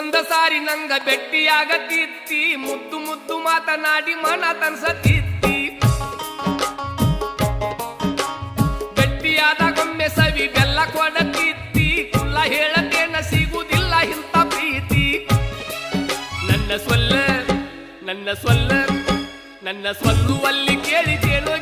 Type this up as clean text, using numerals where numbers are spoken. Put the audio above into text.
ಒಂದ ಸಾರಿ ನಂಗ ಭೆಟ್ಟಿಯಾಗತ್ತಿತ್ತಿ ಮುದ್ದು ಮುದ್ದು ಮಾತನಾಡಿ ಮನ ತನ್ಸತ್ತಿತ್ತಿ ಗಟ್ಟಿಯಾದಾಗೊಮ್ಮೆ ಸವಿ ಬೆಲ್ಲ ಕೊಡತಿತ್ತಿ ಕುಲ್ಲ ಹೇಳತೇನ ಸಿಗುವುದಿಲ್ಲ ಇಂಥ ಪ್ರೀತಿ ನನ್ನ ಸೊಲ್ಲುವಲ್ಲಿ ಕೇಳಿದೇನೋ